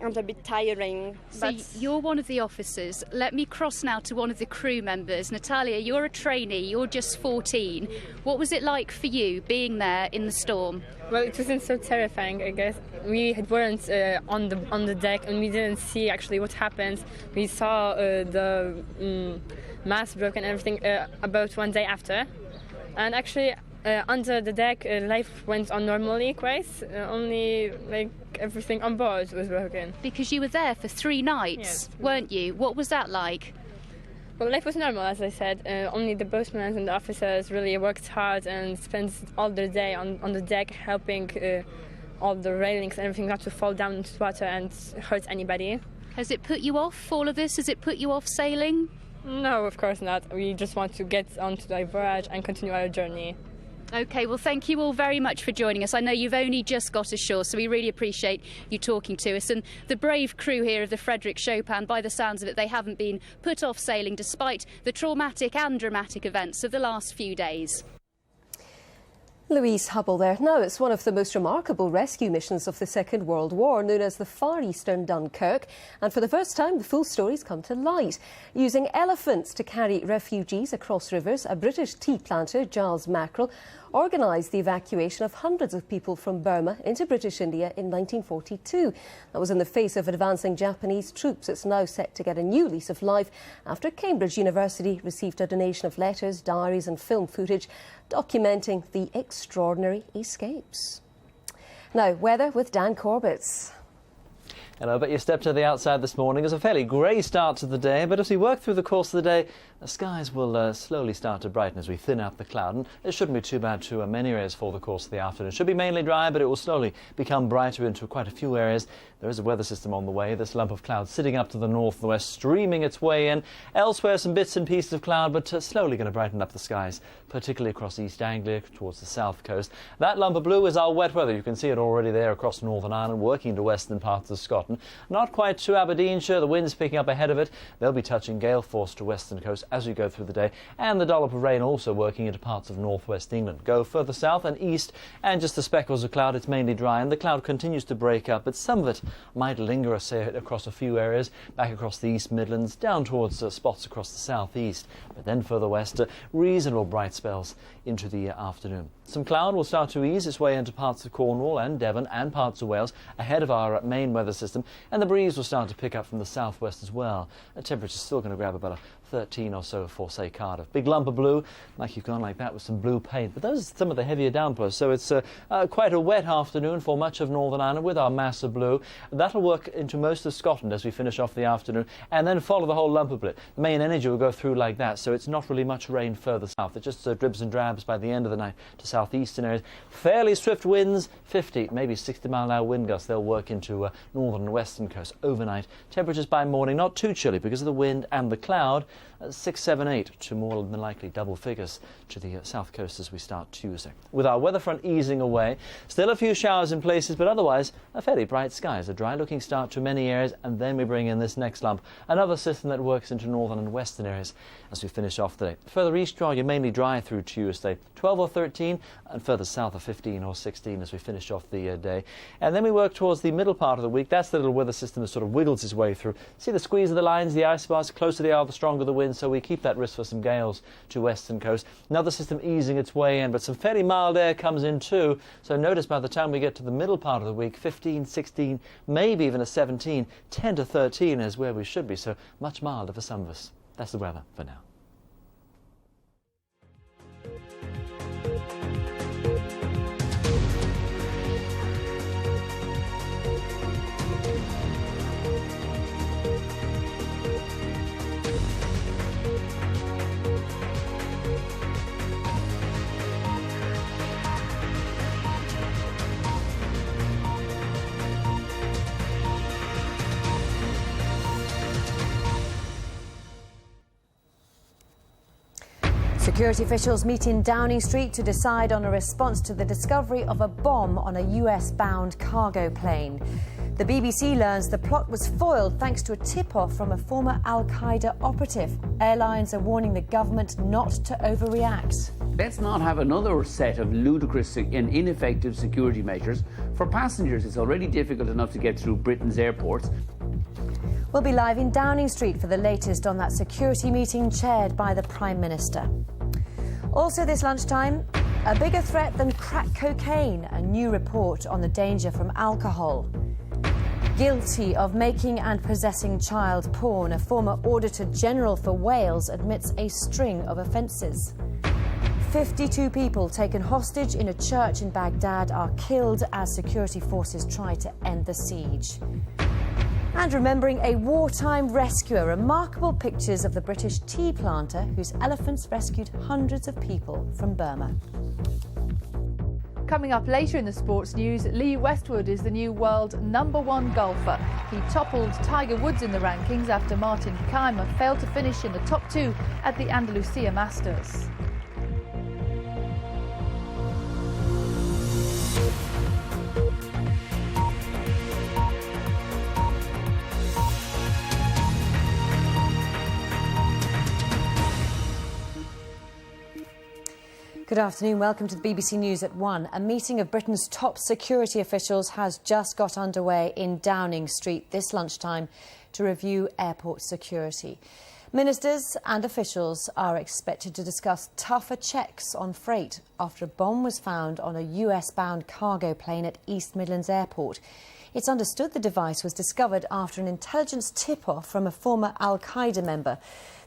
and a bit tiring. So you're one of the officers. Let me cross now to one of the crew members. Natalia, you're a trainee, you're just 14. What was it like for you being there in the storm? Well, it wasn't so terrifying, I guess. We weren't on the deck and we didn't see actually what happened. We saw the mast broken and everything about one day after. And actually, under the deck, life went on normally, quite. Only everything on board was broken. Because you were there for 3 nights, yes, weren't you? What was that like? Well, life was normal, as I said. Only the boatmen and the officers really worked hard and spent all their day on the deck helping all the railings and everything not to fall down into the water and hurt anybody. Has it put you off, all of this? Has it put you off sailing? No, of course not. We just want to get onto the voyage and continue our journey. OK, well, thank you all very much for joining us. I know you've only just got ashore, so we really appreciate you talking to us. And the brave crew here of the Frederick Chopin, by the sounds of it, they haven't been put off sailing despite the traumatic and dramatic events of the last few days. Louise Hubble there. Now, it's one of the most remarkable rescue missions of the Second World War, known as the Far Eastern Dunkirk. And for the first time, the full story's come to light. Using elephants to carry refugees across rivers, a British tea planter, Giles Mackerel, organised the evacuation of hundreds of people from Burma into British India in 1942. That was in the face of advancing Japanese troops. It's now set to get a new lease of life after Cambridge University received a donation of letters, diaries and film footage documenting the extraordinary escapes. Now, weather with Dan Corbett. Hello, but you stepped to the outside this morning. It's a fairly grey start to the day, but as we work through the course of the day, the skies will slowly start to brighten as we thin out the cloud, and it shouldn't be too bad to many areas for the course of the afternoon. It should be mainly dry, but it will slowly become brighter into quite a few areas. There is a weather system on the way, this lump of cloud sitting up to the north and the west, streaming its way in. Elsewhere, some bits and pieces of cloud, but slowly going to brighten up the skies, particularly across East Anglia towards the south coast. That lump of blue is our wet weather. You can see it already there across Northern Ireland, working to western parts of Scotland. Not quite to Aberdeenshire, the wind's picking up ahead of it. They'll be touching gale force to western coast as we go through the day, and the dollop of rain also working into parts of northwest England. Go further south and east, and just the speckles of cloud. It's mainly dry, and the cloud continues to break up, but some of it might linger, say, across a few areas, back across the East Midlands, down towards spots across the southeast. But then further west, reasonable bright spells into the afternoon. Some cloud will start to ease its way into parts of Cornwall and Devon and parts of Wales ahead of our main weather system, and the breeze will start to pick up from the southwest as well. The temperature's still going to grab about a 13 or so for, say, Cardiff. Big lump of blue, like you've gone like that with some blue paint. But those are some of the heavier downpours, so it's quite a wet afternoon for much of Northern Ireland with our mass of blue. That'll work into most of Scotland as we finish off the afternoon, and then follow the whole lump of blue. The main energy will go through like that, so it's not really much rain further south. It just dribs and drabs by the end of the night to southeastern areas. Fairly swift winds, 50, maybe 60-mile-an-hour wind gusts. They'll work into northern and western coast overnight. Temperatures by morning not too chilly because of the wind and the cloud. 6, 7, 8 to more than likely double figures to the south coast as we start Tuesday. With our weather front easing away, still a few showers in places, but otherwise a fairly bright skies. A dry looking start to many areas, and then we bring in this next lump, another system that works into northern and western areas as we finish off the day. Further east, you're mainly dry through Tuesday, 12 or 13, and further south of 15 or 16 as we finish off the day. And then we work towards the middle part of the week. That's the little weather system that sort of wiggles its way through. See the squeeze of the lines, the ice bars, closer they are, the stronger the wind, so we keep that risk for some gales to western coast. Another system easing its way in, but some fairly mild air comes in too, so notice by the time we get to the middle part of the week, 15, 16, maybe even a 17, 10 to 13 is where we should be, so much milder for some of us. That's the weather for now. Security officials meet in Downing Street to decide on a response to the discovery of a bomb on a US-bound cargo plane. The BBC learns the plot was foiled thanks to a tip-off from a former al-Qaeda operative. Airlines are warning the government not to overreact. Let's not have another set of ludicrous and ineffective security measures for passengers. It's already difficult enough to get through Britain's airports. We'll be live in Downing Street for the latest on that security meeting chaired by the Prime Minister. Also this lunchtime, a bigger threat than crack cocaine, a new report on the danger from alcohol. Guilty of making and possessing child porn, a former Auditor General for Wales admits a string of offences. 52 people taken hostage in a church in Baghdad are killed as security forces try to end the siege. And remembering a wartime rescuer, remarkable pictures of the British tea planter whose elephants rescued hundreds of people from Burma. Coming up later in the sports news, Lee Westwood is the new world #1 golfer. He toppled Tiger Woods in the rankings after Martin Kaymer failed to finish in the top 2 at the Andalusia Masters. Good afternoon, welcome to the BBC News at 1. A meeting of Britain's top security officials has just got underway in Downing Street this lunchtime to review airport security. Ministers and officials are expected to discuss tougher checks on freight after a bomb was found on a US-bound cargo plane at East Midlands Airport. It's understood the device was discovered after an intelligence tip-off from a former Al-Qaeda member.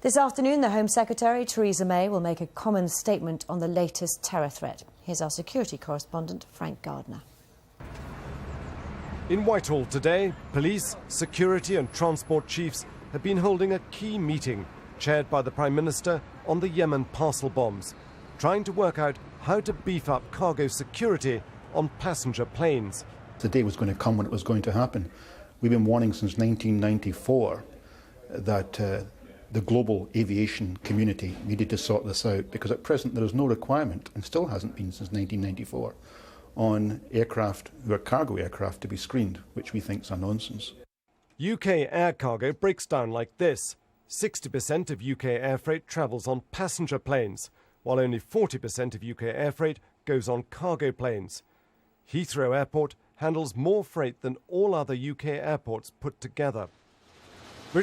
This afternoon, the Home Secretary, Theresa May, will make a common statement on the latest terror threat. Here's our security correspondent, Frank Gardner. In Whitehall today, police, security and transport chiefs have been holding a key meeting, chaired by the Prime Minister, on the Yemen parcel bombs, trying to work out how to beef up cargo security on passenger planes. The day was going to come when it was going to happen. We've been warning since 1994 that the global aviation community needed to sort this out, because at present there is no requirement, and still hasn't been since 1994, on aircraft who are cargo aircraft to be screened, which we think is a nonsense. UK air cargo breaks down like this. 60% of UK air freight travels on passenger planes, while only 40% of UK air freight goes on cargo planes. Heathrow Airport handles more freight than all other UK airports put together.